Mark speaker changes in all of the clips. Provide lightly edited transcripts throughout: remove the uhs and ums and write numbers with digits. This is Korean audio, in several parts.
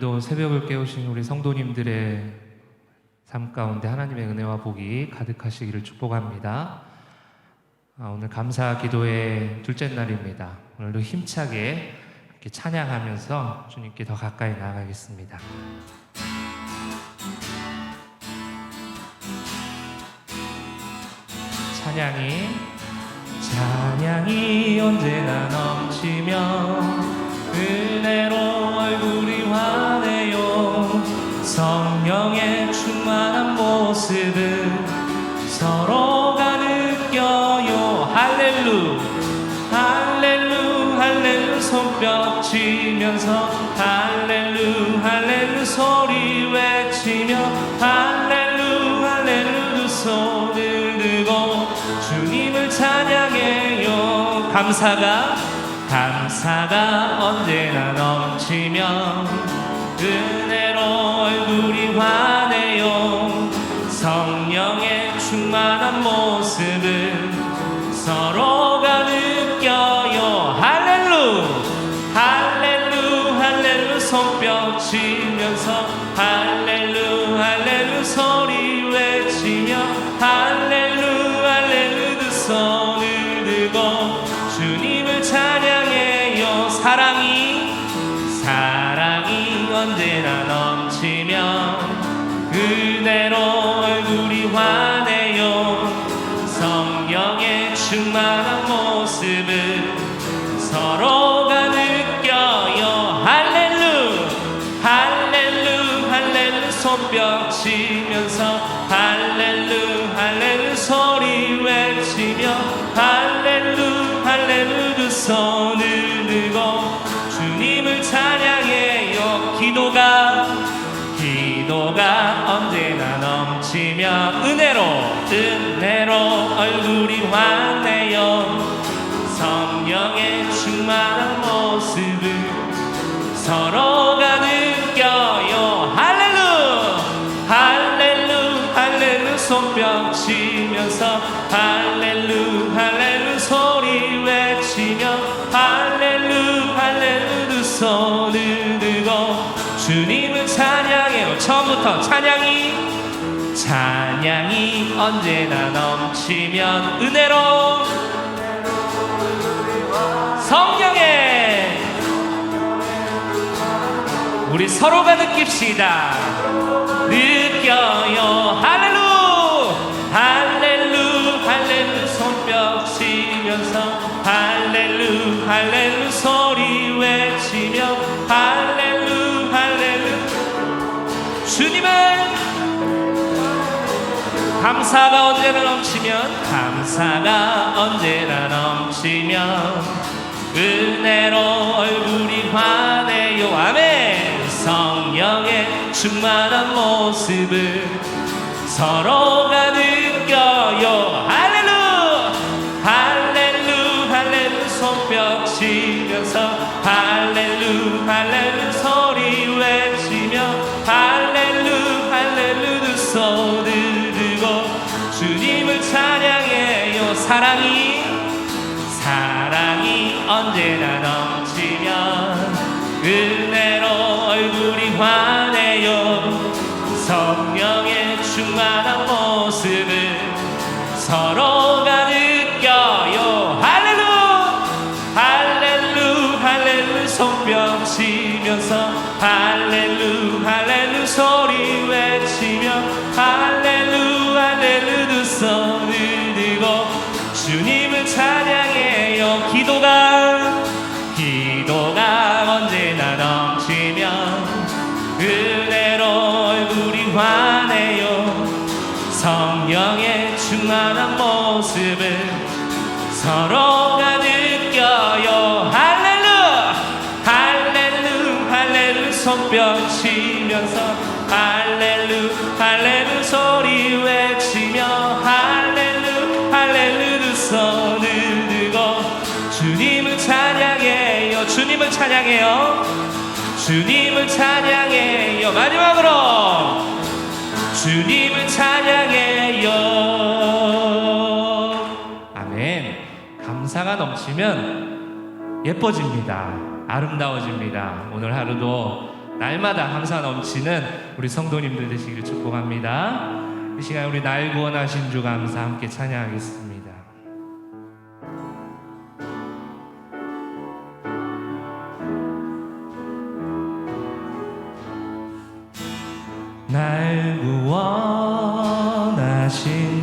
Speaker 1: 또 새벽을 깨우신 우리 성도님들의 삶 가운데 하나님의 은혜와 복이 가득하시기를 축복합니다. 오늘 감사 기도의 둘째 날입니다. 오늘도 힘차게 이렇게 찬양하면서 주님께 더 가까이 나아가겠습니다. 찬양이 언제나 넘치며 은혜로 얼굴이 환해요. 성령의 충만한 모습을 서로가 느껴요. 할렐루 할렐루 할렐루 손뼉 치면서 할렐루 할렐루 소리 외치며 할렐루 할렐루 두 손을 들고 주님을 찬양해요. 감사가 언제나 넘치며 은혜로 얼굴이 환해요. 성령의 충만한 모습을 서로가 느껴요. 할렐루 할렐루 할렐루 손뼉 치면서 할렐루 할렐루 소리 외치며 할렐루 할렐루 두 손을 들고 주님을 찬양해요. 사랑이 언제나 넘치며 은혜로 얼굴이 환해요. 성령의 충만한 모습을 서로가 느껴요. 할렐루 할렐루 할렐루 손뼉 치면서 할렐루 할렐루 소리 외치며 할렐루 할렐루 두 손을 들고 주님을 찬양해요. 기도가 언제나 넘치며 은혜로 얼굴이 환해요. 성령의 충만한 모습을 서로가 느껴요. 할렐루 손뼉 치면서 할렐루 할렐루 소리 외치며 할렐루 두 손을 들고 주님을 찬양해요. 처음부터 찬양이 언제나 넘치면 은혜로 성령의 우리 서로가 느낍시다. 느껴요. 할렐루 손뼉 치면서 할렐루 소리 외치며 할렐루 감사가 언제나 넘치면 은혜로 얼굴이 환해요. 아멘. 성령의 충만한 모습을 서로가 느껴요. 할렐루 손뼉 치면서 할렐루 소리 외치며 할렐루 두 손을 들고 주님을 찬양해요. 사랑이 언제나 넘치면 은혜로 얼굴이 환해요. 성령의 충만한 모습을 서로가 느껴요. 할렐루 손뼉 치면서 할렐루 소리 외치며 할렐루 두 손을 들고 주님을 찬양해요. 기도가 언제나 넘치면 은혜로 얼굴이 환해요. 성령의 충만한 모습을 서로가 느껴요. 할렐루 손뼉 치면서 할렐루 소리 외치며 할렐루 두 손을 들고 주님을 찬양해요. 주님을 찬양해요. 마지막으로 주님을 찬양해요. 아멘. 감사가 넘치면 예뻐집니다. 아름다워집니다. 오늘 하루도 날마다 감사 넘치는 우리 성도님들 되시기를 축복합니다. 이 시간 우리 날 구원하신 주 감사 함께 찬양하겠습니다. 날 구원하신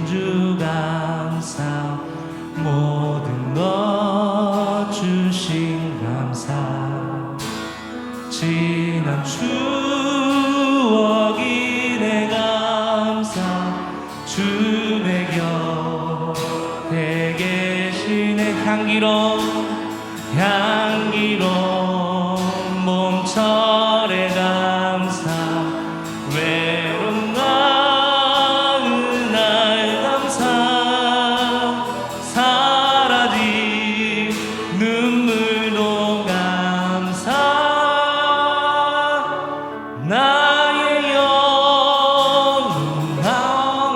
Speaker 1: 주 감사, 모든 것 주신 감사, 지난 추억이 내 감사, 주의 곁에 계시네. 향기로운 몸철의 감사, 외로운 나의 날 감사, 사라진 눈물도 감사, 나의 영혼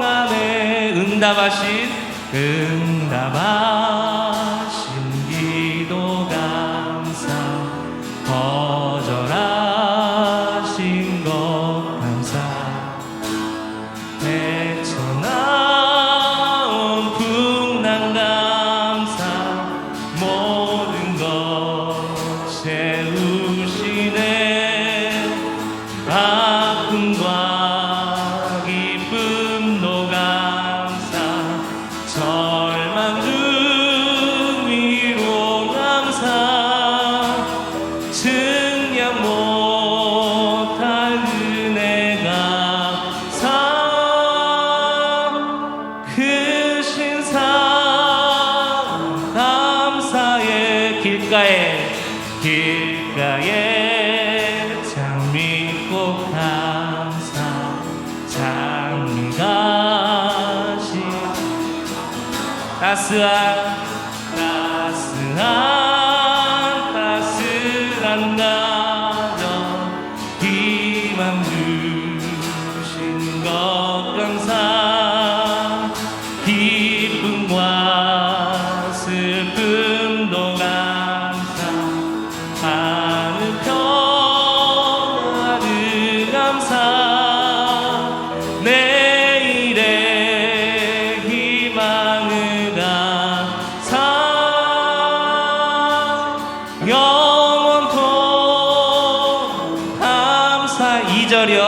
Speaker 1: 안에 응답하신 기도 감사, 거절하신 것 감사, 헤쳐나온 풍랑 감사, 모든 것 채우시네. 아픔과 기쁨도 감사, 절망 중 위로 감사, 증량 못할 은혜 감사, 크신 사랑 감사의 길가에 장미꽃 감사, 장미가시 따스한 가정, 희망 주신 것 감사, 기쁨과 슬픔도 감사, 하늘 평화를 감사, 내일의 희망을 감사, 영원토록 감사. 2절이요.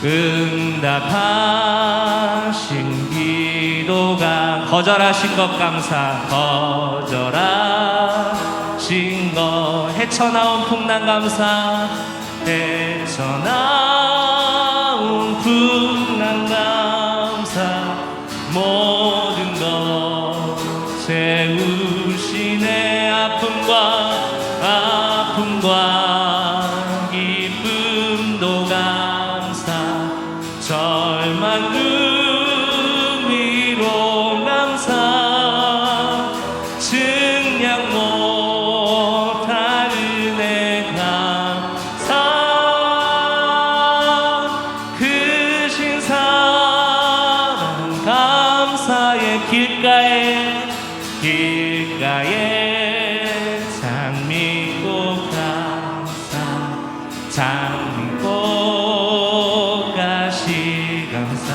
Speaker 1: 응답하신 기도가, 거절하신 것 감사, 거절하신 것, 헤쳐나온 풍랑 감사, 헤쳐나온 풍랑 감사, 모든 것 채우시네. 아픔과 기쁨도 감사, 절망 중 위로 감사, 증량 못할 은혜 감사, 크신 사랑 감사의 길가에 장미꽃 감사, 장미꽃 가시 감사,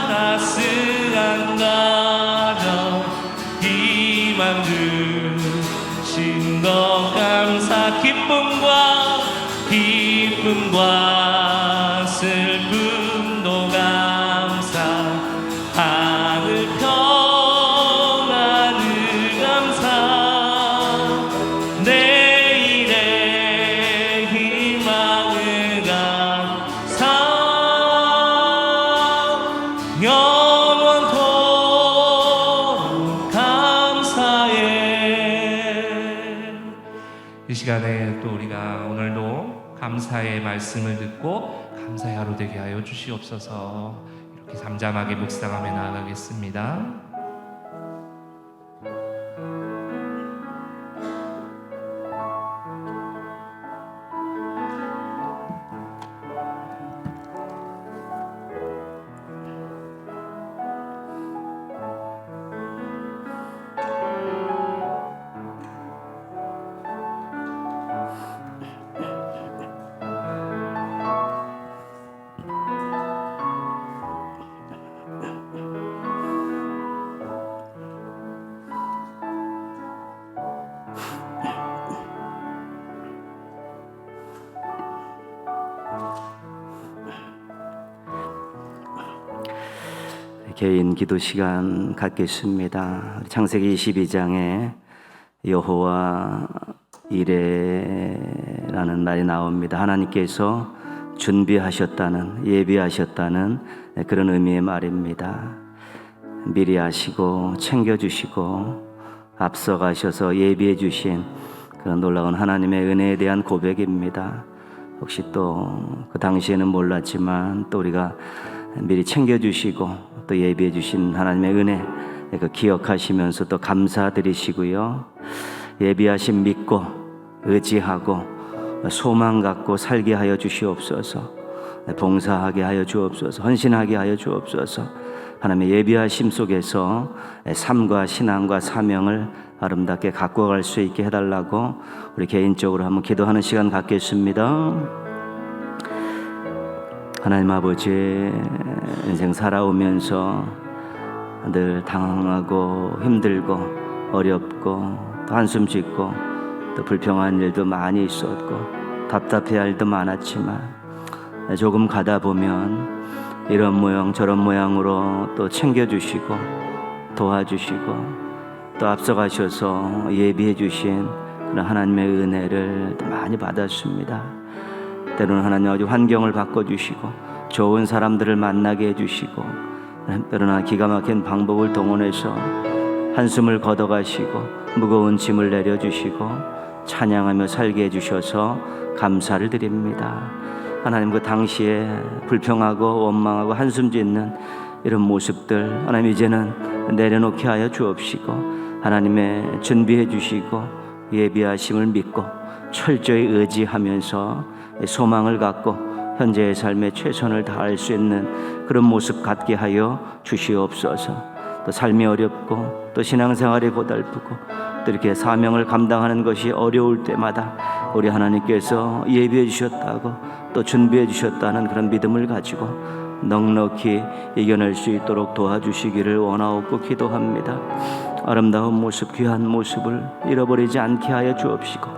Speaker 1: 따스한 가정, 희망 주신 것 감사, 기쁨과 슬픔도 감사, 하늘 평안을 감사, 내일의 희망을 감사, 영원토록 감사해. 이 시간에 또 우리가 오늘도 감사의 말씀을 듣고 감사의 하루 되게 하여 주시옵소서. 이렇게 잠잠하게 묵상하며 나아가겠습니다.
Speaker 2: 개인 기도 시간 갖겠습니다. 창세기 22장에 여호와 이레라는 말이 나옵니다. 하나님께서 준비하셨다는, 예비하셨다는 그런 의미의 말입니다. 미리 아시고 챙겨주시고 앞서가셔서 예비해 주신 그런 놀라운 하나님의 은혜에 대한 고백입니다. 혹시 또 그 당시에는 몰랐지만 또 우리가 미리 챙겨주시고 또 예비해 주신 하나님의 은혜 그 기억하시면서 또 감사드리시고요. 예비하신 믿고 의지하고 소망 갖고 살게 하여 주시옵소서. 봉사하게 하여 주옵소서. 헌신하게 하여 주옵소서. 하나님의 예비하심 속에서 삶과 신앙과 사명을 아름답게 갖고 갈 수 있게 해달라고 우리 개인적으로 한번 기도하는 시간 갖겠습니다. 하나님 아버지, 인생 살아오면서 늘 당황하고 힘들고 어렵고 또 한숨 짓고 또 불평한 일도 많이 있었고 답답해할 일도 많았지만 조금 가다 보면 이런 모양 저런 모양으로 또 챙겨주시고 도와주시고 또 앞서가셔서 예비해 주신 그런 하나님의 은혜를 또 많이 받았습니다. 때로는 하나님 아버지 환경을 바꿔주시고 좋은 사람들을 만나게 해주시고 때로는 기가 막힌 방법을 동원해서 한숨을 걷어가시고 무거운 짐을 내려주시고 찬양하며 살게 해주셔서 감사를 드립니다. 하나님 그 당시에 불평하고 원망하고 한숨 짓는 이런 모습들 하나님 이제는 내려놓게 하여 주옵시고 하나님의 준비해 주시고 예비하심을 믿고 철저히 의지하면서 소망을 갖고 현재의 삶에 최선을 다할 수 있는 그런 모습 갖게 하여 주시옵소서. 또 삶이 어렵고 또 신앙생활이 고달프고 또 이렇게 사명을 감당하는 것이 어려울 때마다 우리 하나님께서 예비해 주셨다고 또 준비해 주셨다는 그런 믿음을 가지고 넉넉히 이겨낼 수 있도록 도와주시기를 원하옵고 기도합니다. 아름다운 모습, 귀한 모습을 잃어버리지 않게 하여 주옵시고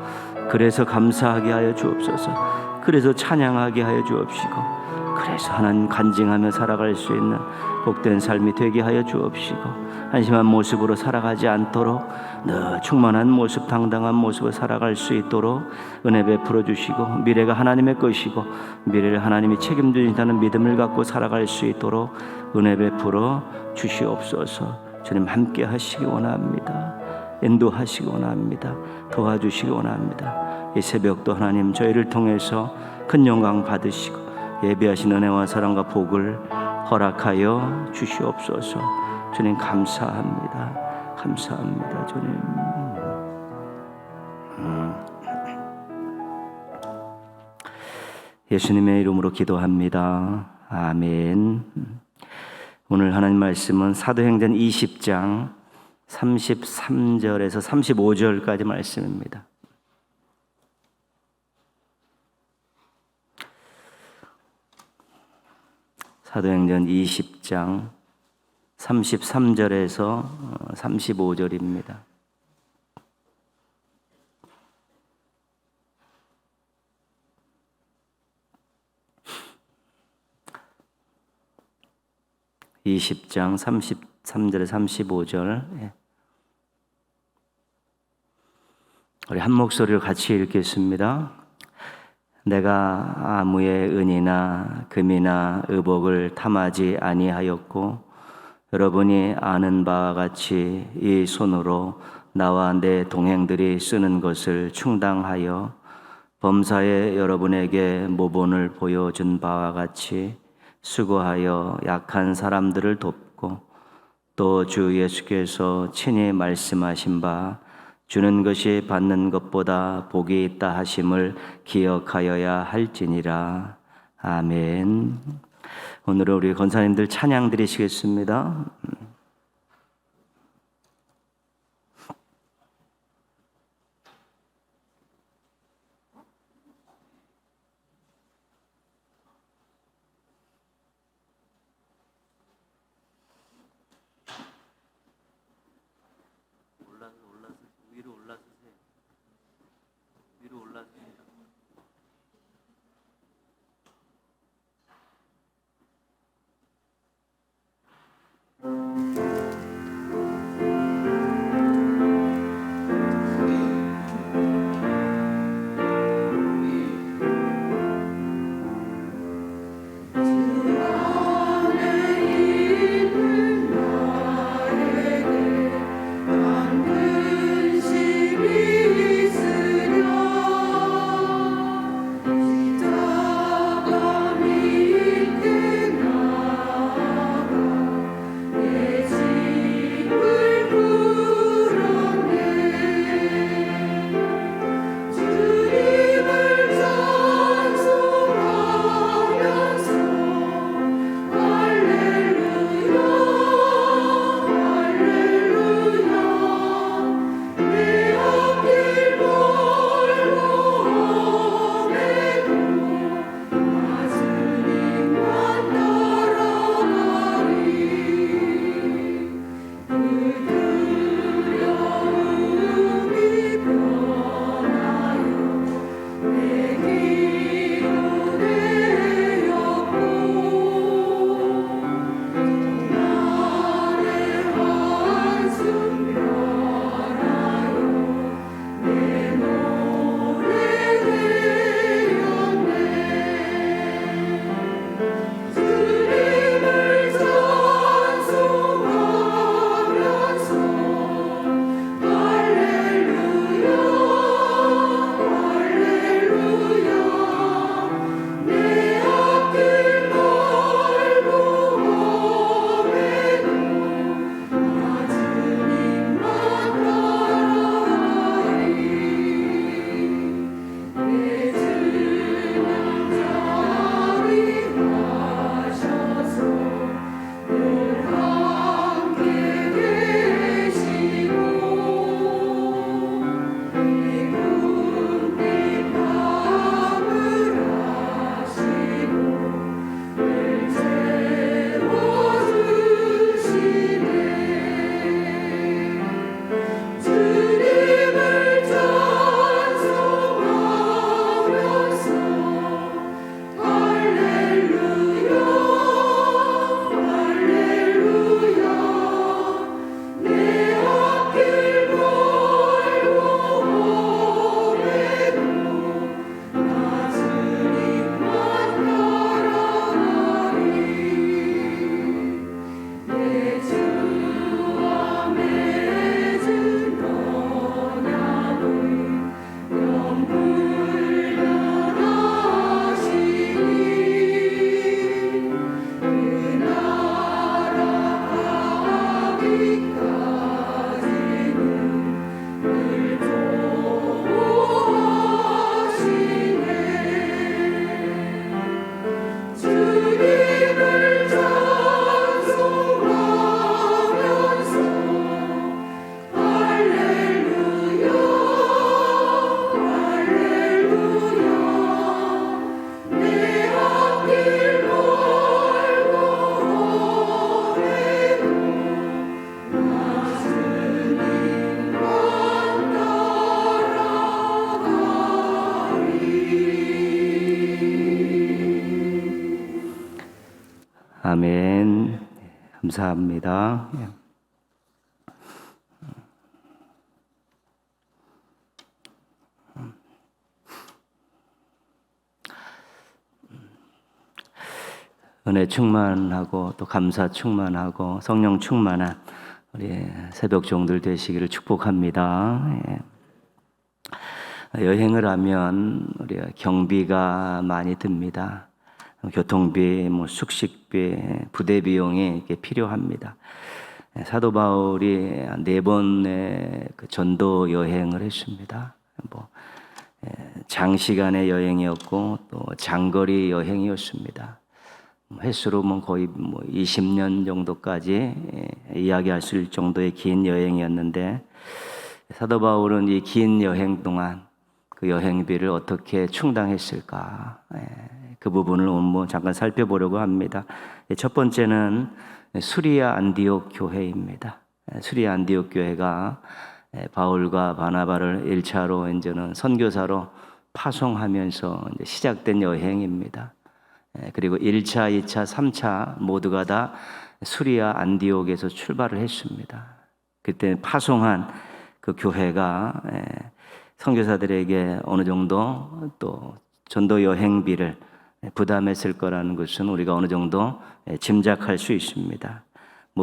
Speaker 2: 그래서 감사하게 하여 주옵소서. 그래서 찬양하게 하여 주옵시고 그래서 하나님 간증하며 살아갈 수 있는 복된 삶이 되게 하여 주옵시고 한심한 모습으로 살아가지 않도록 늘 충만한 모습, 당당한 모습으로 살아갈 수 있도록 은혜 베풀어 주시고 미래가 하나님의 것이고 미래를 하나님이 책임지신다는 믿음을 갖고 살아갈 수 있도록 은혜 베풀어 주시옵소서. 주님 함께 하시기 원합니다. 인도하시기 원합니다. 도와주시기 원합니다. 이 새벽도 하나님 저희를 통해서 큰 영광 받으시고 예비하신 은혜와 사랑과 복을 허락하여 주시옵소서. 주님 감사합니다. 감사합니다. 주님. 예수님의 이름으로 기도합니다. 아멘. 오늘 하나님 말씀은 사도행전 20장 33절에서 35절까지 말씀입니다. 사도행전 20장 33절에서 35절입니다. (20장) 33절에 35절 우리 한 목소리로 같이 읽겠습니다. 내가 아무의 은이나 금이나 의복을 탐하지 아니하였고 여러분이 아는 바와 같이 이 손으로 나와 내 동행들이 쓰는 것을 충당하여 범사에 여러분에게 모본을 보여준 바와 같이 수고하여 약한 사람들을 돕고 또 주 예수께서 친히 말씀하신 바 주는 것이 받는 것보다 복이 있다 하심을 기억하여야 할지니라. 아멘. 오늘은 우리 권사님들 찬양 드리시겠습니다. 아멘. 감사합니다. 은혜 충만하고 또 감사 충만하고 성령 충만한 우리 새벽 종들 되시기를 축복합니다. 여행을 하면 우리가 경비가 많이 듭니다. 교통비, 숙식비, 부대 비용이 이렇게 필요합니다. 사도 바울이 4번의 그 전도 여행을 했습니다. 장시간의 여행이었고 또 장거리 여행이었습니다. 횟수로 거의 20년 정도까지 이야기할 수 있을 정도의 긴 여행이었는데, 사도 바울은 이 긴 여행 동안 그 여행비를 어떻게 충당했을까? 그 부분을 오늘 잠깐 살펴보려고 합니다. 첫 번째는 수리아 안디옥 교회입니다. 수리아 안디옥 교회가 바울과 바나바를 1차로 이제는 선교사로 파송하면서 이제 시작된 여행입니다. 그리고 1차, 2차, 3차 모두가 다 수리아 안디옥에서 출발을 했습니다. 그때 파송한 그 교회가 선교사들에게 어느 정도 또 전도 여행비를 부담했을 거라는 것은 우리가 어느 정도 짐작할 수 있습니다.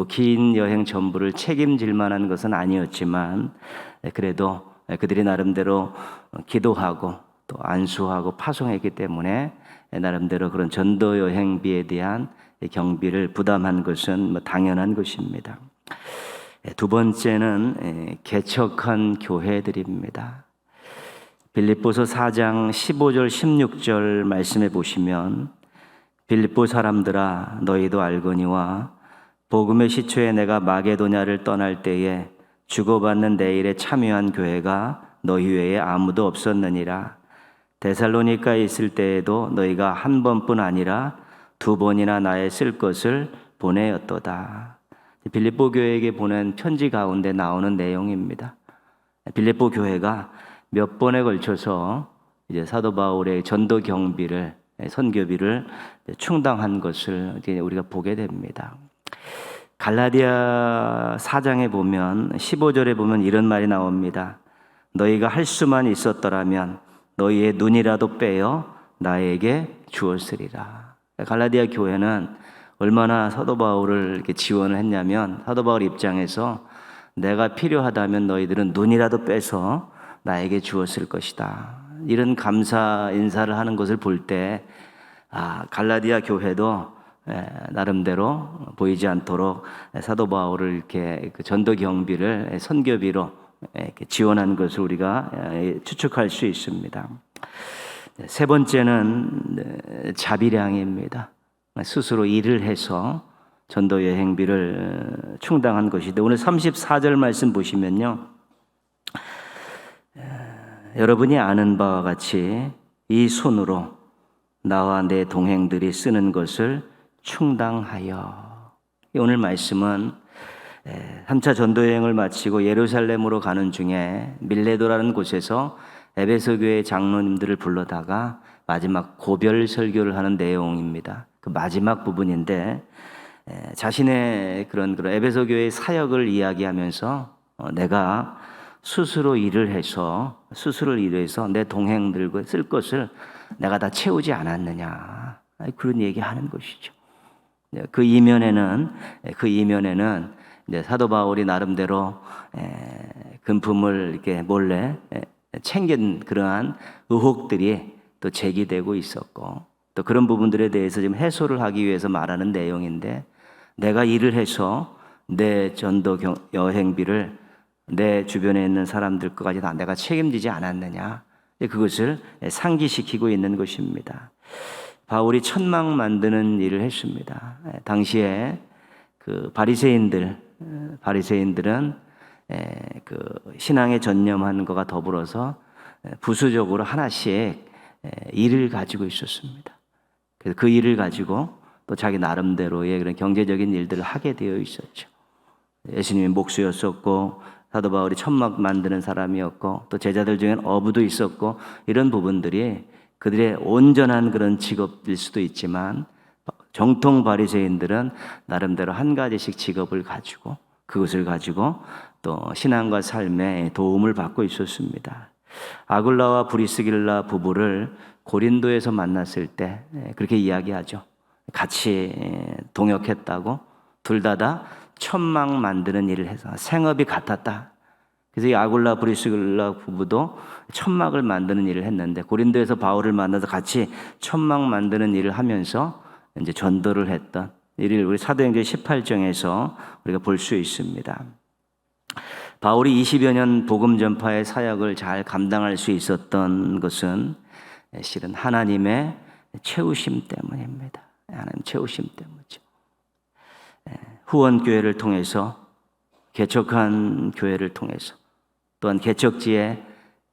Speaker 2: 긴 여행 전부를 책임질 만한 것은 아니었지만 그래도 그들이 나름대로 기도하고 또 안수하고 파송했기 때문에 나름대로 그런 전도 여행비에 대한 경비를 부담한 것은 당연한 것입니다. 두 번째는 개척한 교회들입니다. 빌립보서 4장 15절 16절 말씀해 보시면, 빌립보 사람들아 너희도 알거니와 복음의 시초에 내가 마게도냐를 떠날 때에 주고받는 내 일에 참여한 교회가 너희 외에 아무도 없었느니라. 데살로니가에 있을 때에도 너희가 한 번뿐 아니라 2번이나 나의 쓸 것을 보내었도다. 빌립보 교회에게 보낸 편지 가운데 나오는 내용입니다. 빌립보 교회가 몇 번에 걸쳐서 이제 사도 바울의 전도 경비를, 선교비를 충당한 것을 우리가 보게 됩니다. 갈라디아 4장에 보면 15절에 보면 이런 말이 나옵니다. 너희가 할 수만 있었더라면 너희의 눈이라도 빼어 나에게 주었으리라. 갈라디아 교회는 얼마나 사도 바울을 이렇게 지원을 했냐면, 사도 바울 입장에서 내가 필요하다면 너희들은 눈이라도 빼서 나에게 주었을 것이다. 이런 감사 인사를 하는 것을 볼 때 갈라디아 교회도 나름대로 보이지 않도록 사도 바울을 이렇게 전도 경비를 선교비로 이렇게 지원한 것을 우리가 추측할 수 있습니다. 세 번째는 자비량입니다. 스스로 일을 해서 전도 여행비를 충당한 것인데, 오늘 34절 말씀 보시면요, 여러분이 아는 바와 같이 이 손으로 나와 내 동행들이 쓰는 것을 충당하여. 오늘 말씀은 3차 전도여행을 마치고 예루살렘으로 가는 중에 밀레도라는 곳에서 에베소 교회 장로님들을 불러다가 마지막 고별 설교를 하는 내용입니다. 그 마지막 부분인데, 자신의 그런 에베소 교회의 사역을 이야기하면서 내가 스스로 일을 해서 내 동행들과 쓸 것을 내가 다 채우지 않았느냐, 그런 얘기하는 것이죠. 그 이면에는 이제 사도 바울이 나름대로 금품을 이렇게 몰래 챙긴 그러한 의혹들이 또 제기되고 있었고, 또 그런 부분들에 대해서 지금 해소를 하기 위해서 말하는 내용인데, 내가 일을 해서 내 전도 여행비를 내 주변에 있는 사람들 것까지 다 내가 책임지지 않았느냐, 그것을 상기시키고 있는 것입니다. 바울이 천막 만드는 일을 했습니다. 당시에 그 바리새인들은 그 신앙에 전념하는 것과 더불어서 부수적으로 하나씩 일을 가지고 있었습니다. 그래서 그 일을 가지고 또 자기 나름대로의 그런 경제적인 일들을 하게 되어 있었죠. 예수님이 목수였었고, 사도 바울이 천막 만드는 사람이었고, 또 제자들 중엔 어부도 있었고, 이런 부분들이 그들의 온전한 그런 직업일 수도 있지만, 정통 바리새인들은 나름대로 한 가지씩 직업을 가지고 그것을 가지고 또 신앙과 삶에 도움을 받고 있었습니다. 아굴라와 브리스길라 부부를 고린도에서 만났을 때 그렇게 이야기하죠. 같이 동역했다고, 둘 다 천막 만드는 일을 해서 생업이 같았다. 그래서 이 아굴라 브리스길라 부부도 천막을 만드는 일을 했는데 고린도에서 바울을 만나서 같이 천막 만드는 일을 하면서 이제 전도를 했던 일을 우리 사도행전 18장에서 우리가 볼 수 있습니다. 바울이 20여 년 복음 전파의 사역을 잘 감당할 수 있었던 것은 실은 하나님의 채우심 때문입니다. 하나님 채우심 때문이죠. 후원교회를 통해서, 개척한 교회를 통해서, 또한 개척지에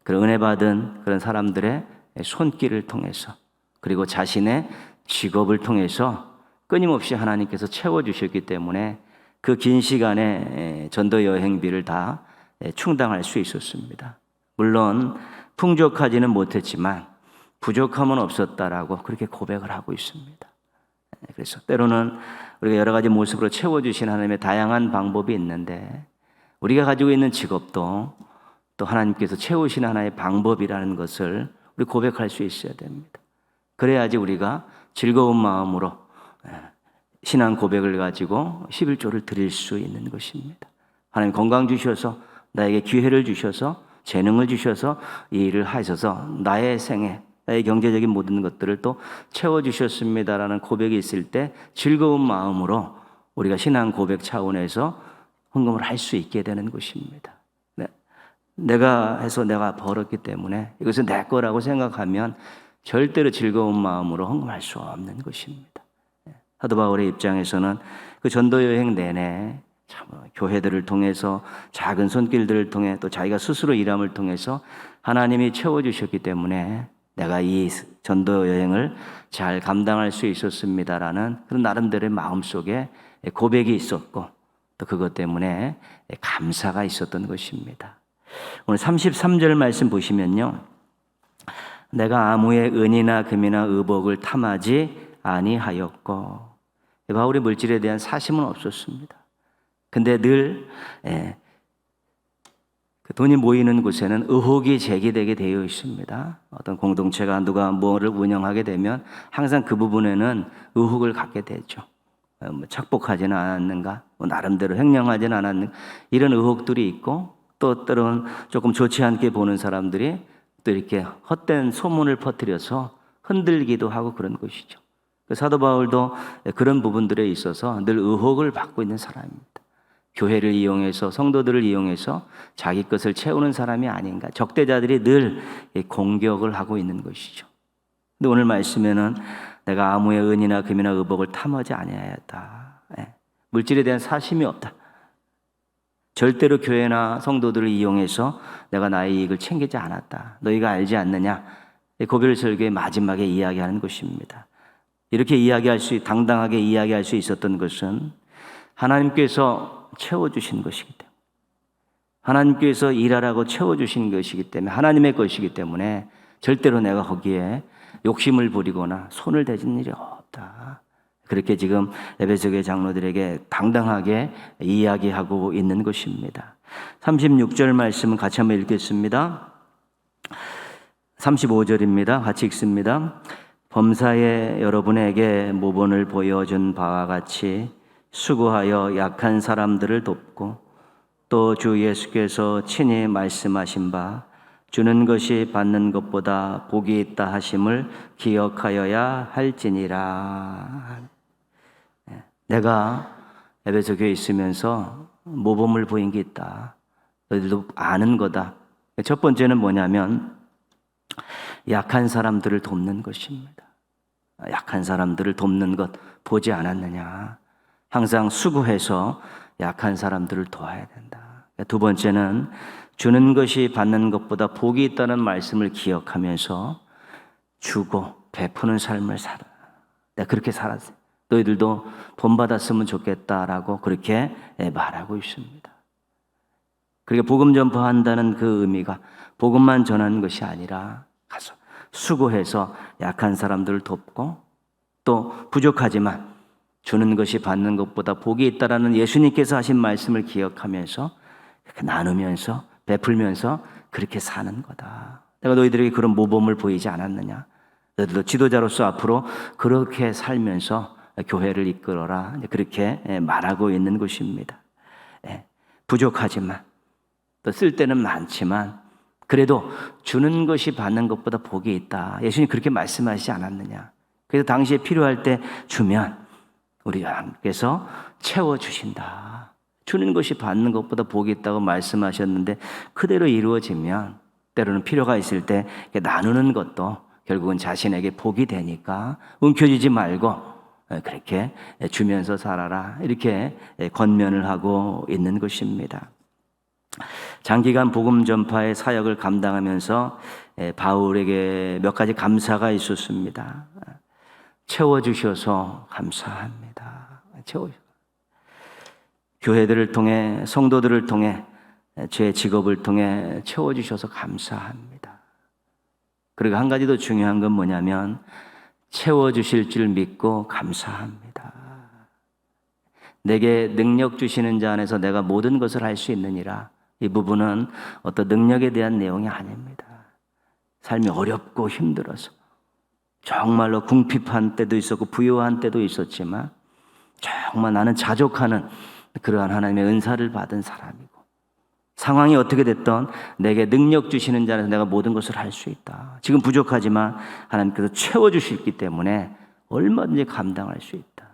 Speaker 2: 그런 은혜 받은 그런 사람들의 손길을 통해서, 그리고 자신의 직업을 통해서 끊임없이 하나님께서 채워주셨기 때문에 그 긴 시간에 전도 여행비를 다 충당할 수 있었습니다. 물론 풍족하지는 못했지만 부족함은 없었다라고 그렇게 고백을 하고 있습니다. 그래서 때로는 우리가 여러 가지 모습으로 채워주신 하나님의 다양한 방법이 있는데 우리가 가지고 있는 직업도 또 하나님께서 채우신 하나의 방법이라는 것을 우리 고백할 수 있어야 됩니다. 그래야지 우리가 즐거운 마음으로 신앙 고백을 가지고 11조를 드릴 수 있는 것입니다. 하나님 건강 주셔서, 나에게 기회를 주셔서, 재능을 주셔서 이 일을 하셔서 나의 생애, 나의 경제적인 모든 것들을 또 채워주셨습니다라는 고백이 있을 때 즐거운 마음으로 우리가 신앙 고백 차원에서 헌금을 할 수 있게 되는 것입니다. 내가 해서 내가 벌었기 때문에 이것은 내 거라고 생각하면 절대로 즐거운 마음으로 헌금할 수 없는 것입니다. 사도 바울의 입장에서는 그 전도 여행 내내 참 교회들을 통해서 작은 손길들을 통해 또 자기가 스스로 일함을 통해서 하나님이 채워주셨기 때문에 내가 이 전도 여행을 잘 감당할 수 있었습니다라는 그런 나름대로의 마음속에 고백이 있었고 또 그것 때문에 감사가 있었던 것입니다. 오늘 33절 말씀 보시면요, 내가 아무의 은이나 금이나 의복을 탐하지 아니하였고, 바울의 물질에 대한 사심은 없었습니다. 근데 늘 그 돈이 모이는 곳에는 의혹이 제기되게 되어 있습니다. 어떤 공동체가 누가 뭐를 운영하게 되면 항상 그 부분에는 의혹을 갖게 되죠. 착복하지는 않았는가, 나름대로 횡령하지는 않았는가, 이런 의혹들이 있고 또 때로는 조금 좋지 않게 보는 사람들이 또 이렇게 헛된 소문을 퍼뜨려서 흔들기도 하고 그런 것이죠. 사도 바울도 그런 부분들에 있어서 늘 의혹을 받고 있는 사람입니다. 교회를 이용해서, 성도들을 이용해서 자기 것을 채우는 사람이 아닌가, 적대자들이 늘 공격을 하고 있는 것이죠. 근데 오늘 말씀에는 내가 아무의 은이나 금이나 의복을 탐하지 아니하였다. 물질에 대한 사심이 없다. 절대로 교회나 성도들을 이용해서 내가 나의 이익을 챙기지 않았다. 너희가 알지 않느냐? 고별 설교의 마지막에 이야기하는 것입니다. 이렇게 당당하게 이야기할 수 있었던 것은 하나님께서 채워주신 것이기 때문에, 하나님께서 일하라고 채워주신 것이기 때문에, 하나님의 것이기 때문에 절대로 내가 거기에 욕심을 부리거나 손을 대는 일이 없다. 그렇게 지금 에베소교회 장로들에게 당당하게 이야기하고 있는 것입니다. 36절 말씀은 같이 한번 읽겠습니다. 35절입니다. 같이 읽습니다. 범사에 여러분에게 모본을 보여준 바와 같이 수고하여 약한 사람들을 돕고 또 주 예수께서 친히 말씀하신 바 주는 것이 받는 것보다 복이 있다 하심을 기억하여야 할지니라. 내가 에베소 교회에 있으면서 모범을 보인 게 있다. 너희들도 아는 거다. 첫 번째는 뭐냐면 약한 사람들을 돕는 것입니다. 약한 사람들을 돕는 것 보지 않았느냐. 항상 수고해서 약한 사람들을 도와야 된다. 두 번째는 주는 것이 받는 것보다 복이 있다는 말씀을 기억하면서 주고 베푸는 삶을 살아. 내가 그렇게 살았어요. 너희들도 본받았으면 좋겠다라고 그렇게 말하고 있습니다. 그렇게 복음 전파한다는 그 의미가 복음만 전하는 것이 아니라 가서 수고해서 약한 사람들을 돕고 또 부족하지만 주는 것이 받는 것보다 복이 있다라는 예수님께서 하신 말씀을 기억하면서 나누면서 베풀면서 그렇게 사는 거다. 내가 너희들에게 그런 모범을 보이지 않았느냐? 너희들도 지도자로서 앞으로 그렇게 살면서 교회를 이끌어라. 그렇게 말하고 있는 것입니다. 부족하지만 또 쓸 때는 많지만 그래도 주는 것이 받는 것보다 복이 있다. 예수님 그렇게 말씀하시지 않았느냐? 그래서 당시에 필요할 때 주면 우리 하나님께서 채워주신다. 주는 것이 받는 것보다 복이 있다고 말씀하셨는데 그대로 이루어지면 때로는 필요가 있을 때 나누는 것도 결국은 자신에게 복이 되니까 움켜쥐지 말고 그렇게 주면서 살아라. 이렇게 권면을 하고 있는 것입니다. 장기간 복음 전파의 사역을 감당하면서 바울에게 몇 가지 감사가 있었습니다. 채워주셔서 감사합니다. 교회들을 통해 성도들을 통해 제 직업을 통해 채워주셔서 감사합니다. 그리고 한 가지 더 중요한 건 뭐냐면 채워주실 줄 믿고 감사합니다. 내게 능력 주시는 자 안에서 내가 모든 것을 할 수 있느니라. 이 부분은 어떤 능력에 대한 내용이 아닙니다. 삶이 어렵고 힘들어서 정말로 궁핍한 때도 있었고 부유한 때도 있었지만 정말 나는 자족하는 그러한 하나님의 은사를 받은 사람이고 상황이 어떻게 됐던 내게 능력 주시는 자라서 내가 모든 것을 할 수 있다. 지금 부족하지만 하나님께서 채워주시기 때문에 얼마든지 감당할 수 있다.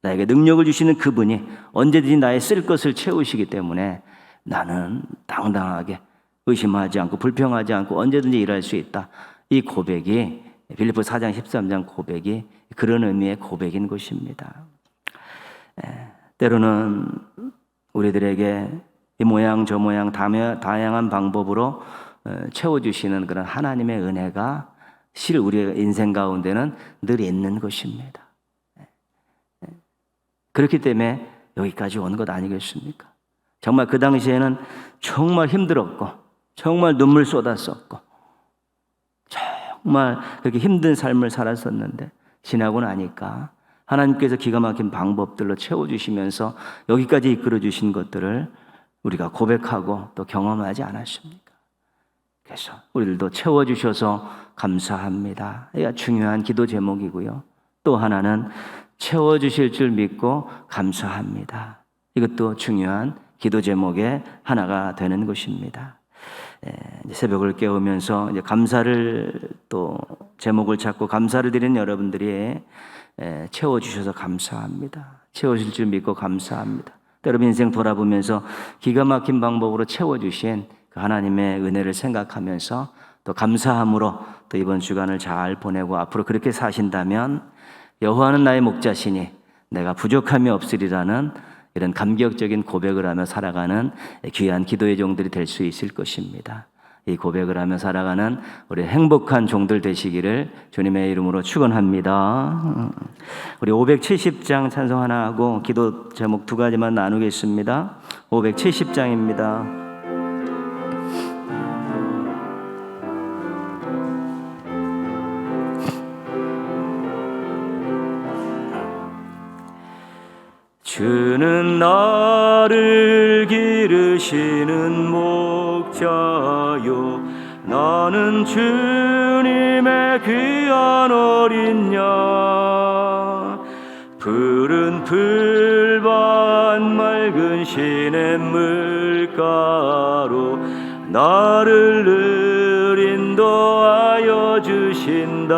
Speaker 2: 나에게 능력을 주시는 그분이 언제든지 나의 쓸 것을 채우시기 때문에 나는 당당하게 의심하지 않고 불평하지 않고 언제든지 일할 수 있다. 이 고백이 빌립보 4장 13장 고백이 그런 의미의 고백인 것입니다. 때로는 우리들에게 이 모양 저 모양 다양한 방법으로 채워주시는 그런 하나님의 은혜가 실 우리의 인생 가운데는 늘 있는 것입니다. 그렇기 때문에 여기까지 온 것 아니겠습니까? 정말 그 당시에는 정말 힘들었고 정말 눈물 쏟았었고 정말 그렇게 힘든 삶을 살았었는데 지나고 나니까 하나님께서 기가 막힌 방법들로 채워주시면서 여기까지 이끌어주신 것들을 우리가 고백하고 또 경험하지 않았습니까? 그래서 우리들도 채워주셔서 감사합니다. 이가 중요한 기도 제목이고요. 또 하나는 채워주실 줄 믿고 감사합니다. 이것도 중요한 기도 제목의 하나가 되는 것입니다. 새벽을 깨우면서 이제 감사를 또 제목을 찾고 감사를 드리는 여러분들이 채워주셔서 감사합니다. 채워질 줄 믿고 감사합니다. 여러분 인생 돌아보면서 기가 막힌 방법으로 채워주신 그 하나님의 은혜를 생각하면서 또 감사함으로 또 이번 주간을 잘 보내고 앞으로 그렇게 사신다면 여호와는 나의 목자시니 내가 부족함이 없으리라는 이런 감격적인 고백을 하며 살아가는 귀한 기도의 종들이 될 수 있을 것입니다. 이 고백을 하며 살아가는 우리 행복한 종들 되시기를 주님의 이름으로 축원합니다. 우리 570장 찬송 하나 하고 기도 제목 두 가지만 나누겠습니다. 570장입니다. 주는 나를 기르시는 목자요 나는 주님의 귀한 어린 양 푸른 풀밭 맑은 시냇물가로 나를 늘 인도하여 주신다.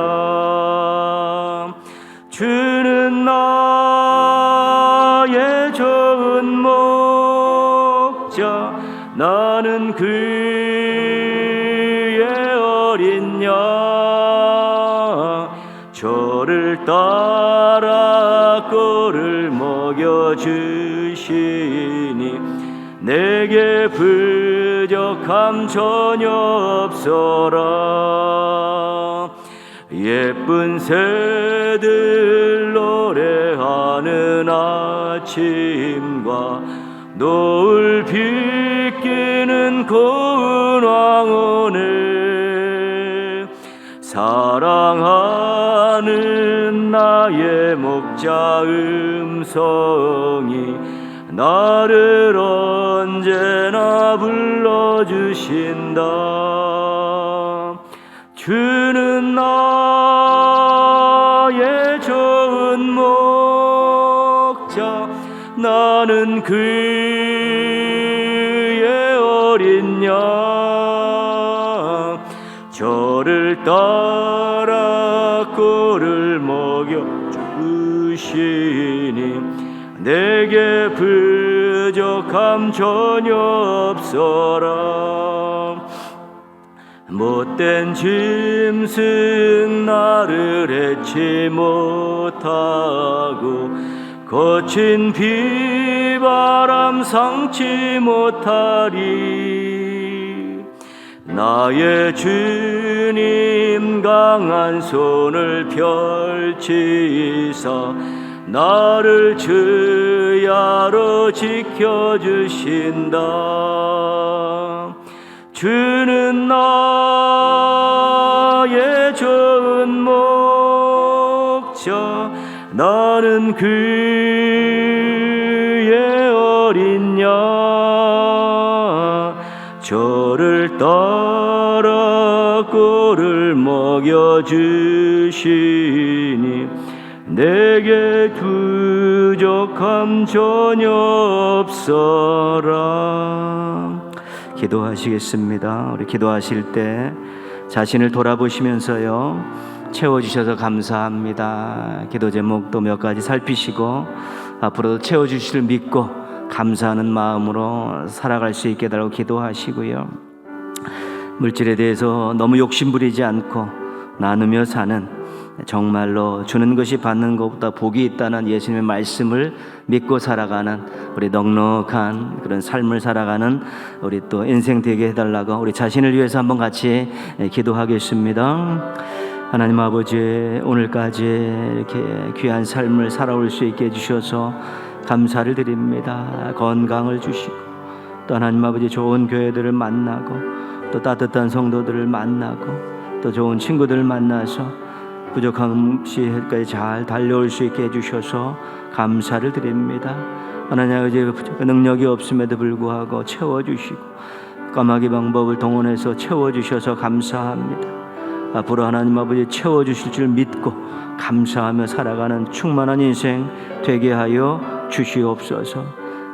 Speaker 2: 주는 나의 좋은 목자 나는 그의 어린 양 저를 따라 꼴을 먹여주시니 내게 부족함 전혀 없어라. 예쁜 새들 노래하는 아침과 노을 비끼는 고운 황혼을 사랑하는 나 나의 목자 음성이 나를 언제나 불러주신다. 주는 나의 좋은 목자, 나는 그의 어린 양. 저를 따라 꼴을 먹여 주시니 내게 부족함 전혀 없어라. 못된 짐승 나를 해치 못하고 거친 비바람 상치 못하리. 나의 주님 강한 손을 펼치사 나를 주야로 지켜주신다. 주는 나의 좋은 목자, 나는 그의 어린 양. 저를 따라 꼴을 먹여주시니 내게 부족함 전혀 없어라. 기도하시겠습니다. 우리 기도하실 때 자신을 돌아보시면서요, 채워주셔서 감사합니다. 기도 제목도 몇 가지 살피시고 앞으로도 채워주실 믿고 감사하는 마음으로 살아갈 수 있게 달라고 기도하시고요. 물질에 대해서 너무 욕심부리지 않고 나누며 사는, 정말로 주는 것이 받는 것보다 복이 있다는 예수님의 말씀을 믿고 살아가는 우리 넉넉한 그런 삶을 살아가는 우리 또 인생 되게 해달라고 우리 자신을 위해서 한번 같이 기도하겠습니다. 하나님 아버지, 오늘까지 이렇게 귀한 삶을 살아올 수 있게 해주셔서 감사를 드립니다. 건강을 주시고 또 하나님 아버지 좋은 교회들을 만나고 또 따뜻한 성도들을 만나고 또 좋은 친구들을 만나서 부족함 없이까지 잘 달려올 수 있게 해주셔서 감사를 드립니다. 하나님 아버지, 능력이 없음에도 불구하고 채워주시고 까마귀 방법을 동원해서 채워주셔서 감사합니다. 앞으로 하나님 아버지 채워주실 줄 믿고 감사하며 살아가는 충만한 인생 되게 하여 주시옵소서.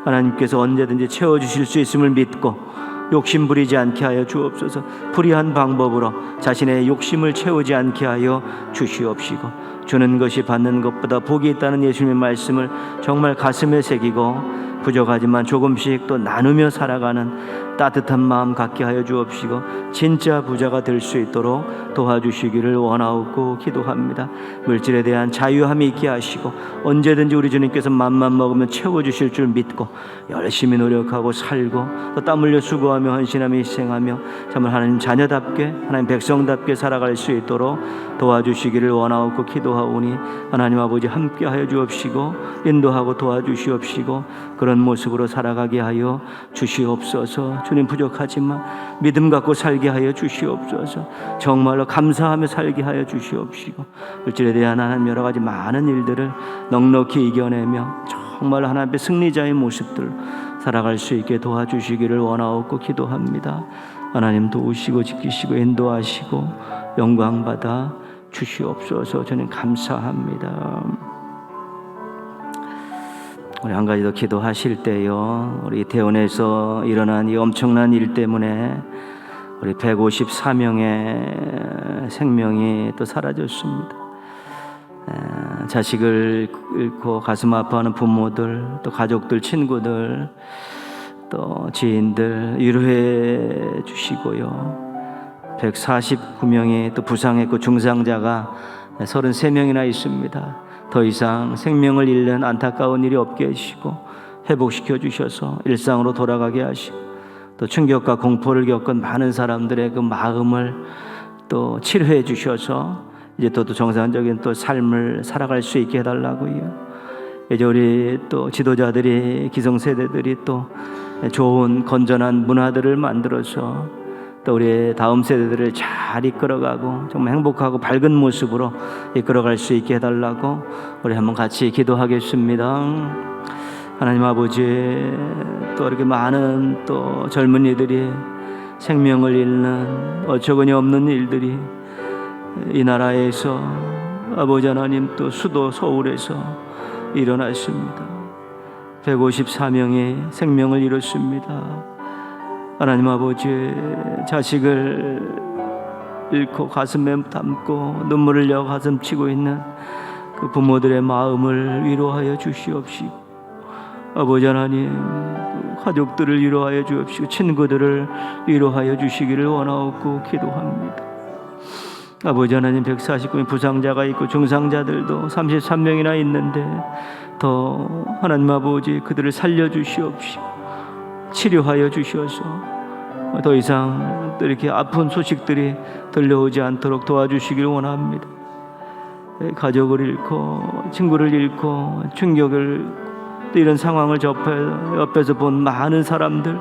Speaker 2: 하나님께서 언제든지 채워주실 수 있음을 믿고 욕심 부리지 않게 하여 주옵소서. 불의한 방법으로 자신의 욕심을 채우지 않게 하여 주시옵시고, 주는 것이 받는 것보다 복이 있다는 예수님의 말씀을 정말 가슴에 새기고 부족하지만 조금씩 또 나누며 살아가는 따뜻한 마음 갖게 하여 주옵시고 진짜 부자가 될 수 있도록 도와주시기를 원하옵고 기도합니다. 물질에 대한 자유함이 있게 하시고 언제든지 우리 주님께서 맘만 먹으면 채워주실 줄 믿고 열심히 노력하고 살고 또 땀 흘려 수고하며 헌신하며 희생하며 정말 하나님 자녀답게 하나님 백성답게 살아갈 수 있도록 도와주시기를 원하옵고 기도하오니 하나님 아버지 함께 하여 주옵시고 인도하고 도와주시옵시고 그런 모습으로 살아가게 하여 주시옵소서. 주님, 부족하지만 믿음 갖고 살게 하여 주시옵소서. 정말로 감사하며 살게 하여 주시옵시고 물질에 대한 하나님 여러 가지 많은 일들을 넉넉히 이겨내며 정말 하나님 앞에 승리자의 모습들 살아갈 수 있게 도와주시기를 원하옵고 기도합니다. 하나님 도우시고 지키시고 인도하시고 영광받아 주시옵소서. 저는 감사합니다. 우리 한 가지 더 기도하실 때요, 우리 이태원에서 일어난 이 엄청난 일 때문에 우리 154명의 생명이 또 사라졌습니다. 자식을 잃고 가슴 아파하는 부모들, 또 가족들, 친구들, 또 지인들 위로해 주시고요. 149명이 또 부상했고 중상자가 33명이나 있습니다. 더 이상 생명을 잃는 안타까운 일이 없게 해주시고 회복시켜 주셔서 일상으로 돌아가게 하시고 또 충격과 공포를 겪은 많은 사람들의 그 마음을 또 치료해 주셔서 이제 또 정상적인 또 삶을 살아갈 수 있게 해달라고요. 이제 우리 또 지도자들이 기성세대들이 또 좋은 건전한 문화들을 만들어서 또 우리의 다음 세대들을 잘 이끌어가고 정말 행복하고 밝은 모습으로 이끌어갈 수 있게 해달라고 우리 한번 같이 기도하겠습니다. 하나님 아버지, 또 이렇게 많은 또 젊은이들이 생명을 잃는 어처구니 없는 일들이 이 나라에서 아버지 하나님 또 수도 서울에서 일어났습니다. 154명의 생명을 잃었습니다. 하나님 아버지, 자식을 잃고 가슴에 담고 눈물을 흘려 가슴치고 있는 그 부모들의 마음을 위로하여 주시옵시고, 아버지 하나님 가족들을 위로하여 주옵시고 친구들을 위로하여 주시기를 원하옵고 기도합니다. 아버지 하나님, 149명 부상자가 있고 중상자들도 33명이나 있는데 더 하나님 아버지 그들을 살려주시옵시고 치료하여 주셔서 더 이상 또 이렇게 아픈 소식들이 들려오지 않도록 도와주시길 원합니다. 가족을 잃고 친구를 잃고 충격을 또 이런 상황을 접해 옆에서 본 많은 사람들,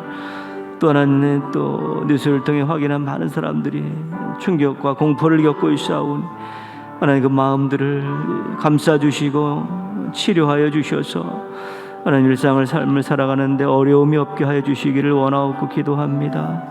Speaker 2: 또 하나님 또 뉴스를 통해 확인한 많은 사람들이 충격과 공포를 겪고 있사오니 하나님 그 마음들을 감싸주시고 치료하여 주셔서 하나님 일상을 삶을 살아가는데 어려움이 없게 하여 주시기를 원하옵고 기도합니다.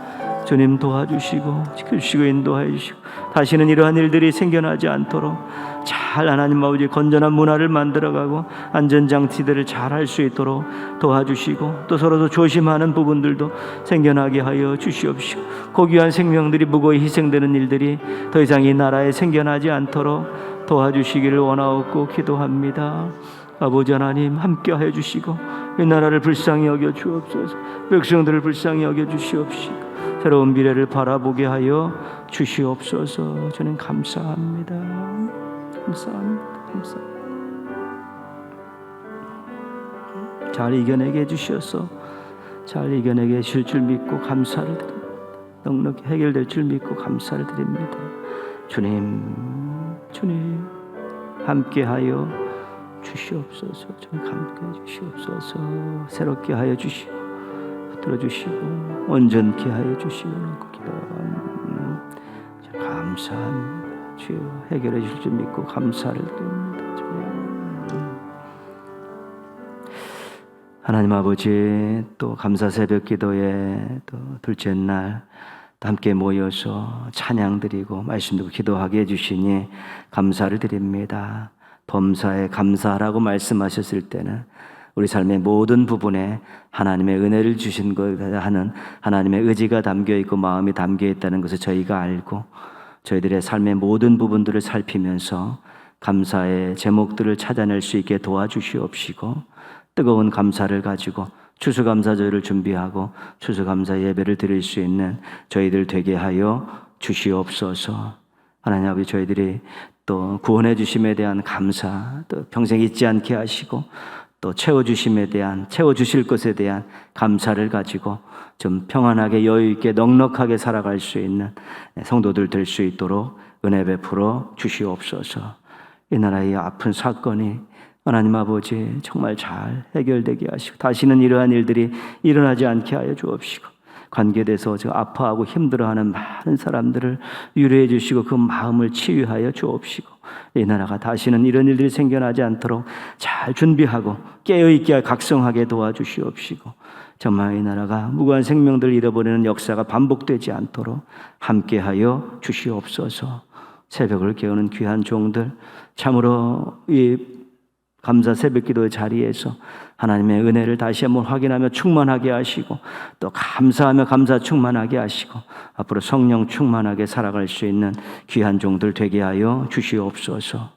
Speaker 2: 주님 도와주시고 지켜주시고 인도하여 주시고 다시는 이러한 일들이 생겨나지 않도록 잘 하나님 아버지 건전한 문화를 만들어가고 안전장치들을 잘 할 수 있도록 도와주시고 또 서로도 조심하는 부분들도 생겨나게 하여 주시옵시고 고귀한 생명들이 무고히 희생되는 일들이 더 이상 이 나라에 생겨나지 않도록 도와주시기를 원하옵고 기도합니다. 아버지 하나님 함께하여 주시고 이 나라를 불쌍히 여겨 주옵소서. 백성들을 불쌍히 여겨 주시옵시고 새로운 미래를 바라보게 하여 주시옵소서. 저는 감사합니다. 감사합니다. 감사합니다. 잘 이겨내게 해주셔서 잘 이겨내게 하실 줄 믿고 감사를 드립니다. 넉넉히 해결될 줄 믿고 감사를 드립니다. 주님 함께하여 주시옵소서. 좀 감격해 주시옵소서. 새롭게 하여 주시고 붙들어 주시고 온전케 하여 주시고 기도합니다. 감사합니다. 주여 해결해 주실 줄 믿고 감사를 드립니다. 주님. 하나님 아버지, 또 감사 새벽 기도에 또 둘째 날 함께 모여서 찬양 드리고 말씀 듣고 기도하게 해주시니 감사를 드립니다. 범사에 감사하라고 말씀하셨을 때는 우리 삶의 모든 부분에 하나님의 은혜를 주신 것에 하는 하나님의 의지가 담겨 있고 마음이 담겨 있다는 것을 저희가 알고 저희들의 삶의 모든 부분들을 살피면서 감사의 제목들을 찾아낼 수 있게 도와주시옵시고 뜨거운 감사를 가지고 추수감사절을 준비하고 추수감사 예배를 드릴 수 있는 저희들 되게 하여 주시옵소서. 하나님 아버지, 저희들이 또 구원해 주심에 대한 감사, 또 평생 잊지 않게 하시고 또 채워주심에 대한, 채워주실 것에 대한 감사를 가지고 좀 평안하게 여유 있게 넉넉하게 살아갈 수 있는 성도들 될 수 있도록 은혜 베풀어 주시옵소서. 이 나라의 아픈 사건이 하나님 아버지 정말 잘 해결되게 하시고 다시는 이러한 일들이 일어나지 않게 하여 주옵시고 관계돼서 아파하고 힘들어하는 많은 사람들을 위로해 주시고 그 마음을 치유하여 주옵시고 이 나라가 다시는 이런 일들이 생겨나지 않도록 잘 준비하고 깨어있게 각성하게 도와주시옵시고 정말 이 나라가 무고한 생명들을 잃어버리는 역사가 반복되지 않도록 함께하여 주시옵소서. 새벽을 깨우는 귀한 종들, 참으로 이 감사 새벽기도의 자리에서 하나님의 은혜를 다시 한번 확인하며 충만하게 하시고 또 감사하며 감사 충만하게 하시고 앞으로 성령 충만하게 살아갈 수 있는 귀한 종들 되게 하여 주시옵소서.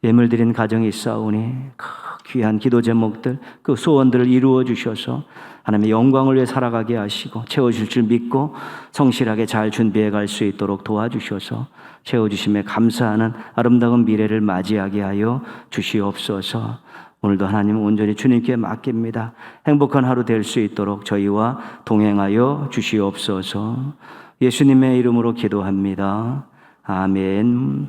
Speaker 2: 예물 드린 가정이 있사오니 그 귀한 기도 제목들, 그 소원들을 이루어 주셔서 하나님의 영광을 위해 살아가게 하시고 채워줄 줄 믿고 성실하게 잘 준비해 갈 수 있도록 도와주셔서 채워주심에 감사하는 아름다운 미래를 맞이하게 하여 주시옵소서. 오늘도 하나님 온전히 주님께 맡깁니다. 행복한 하루 될 수 있도록 저희와 동행하여 주시옵소서. 예수님의 이름으로 기도합니다. 아멘.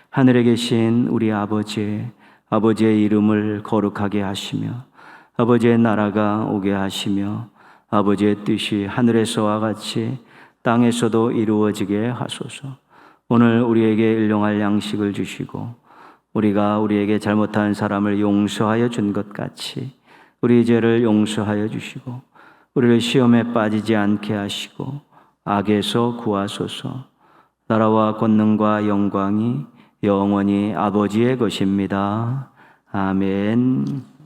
Speaker 2: 하늘에 계신 우리 아버지, 아버지의 이름을 거룩하게 하시며 아버지의 나라가 오게 하시며 아버지의 뜻이 하늘에서와 같이 땅에서도 이루어지게 하소서. 오늘 우리에게 일용할 양식을 주시고 우리가 우리에게 잘못한 사람을 용서하여 준 것 같이 우리 죄를 용서하여 주시고 우리를 시험에 빠지지 않게 하시고 악에서 구하소서. 나라와 권능과 영광이 영원히 아버지의 것입니다. 아멘.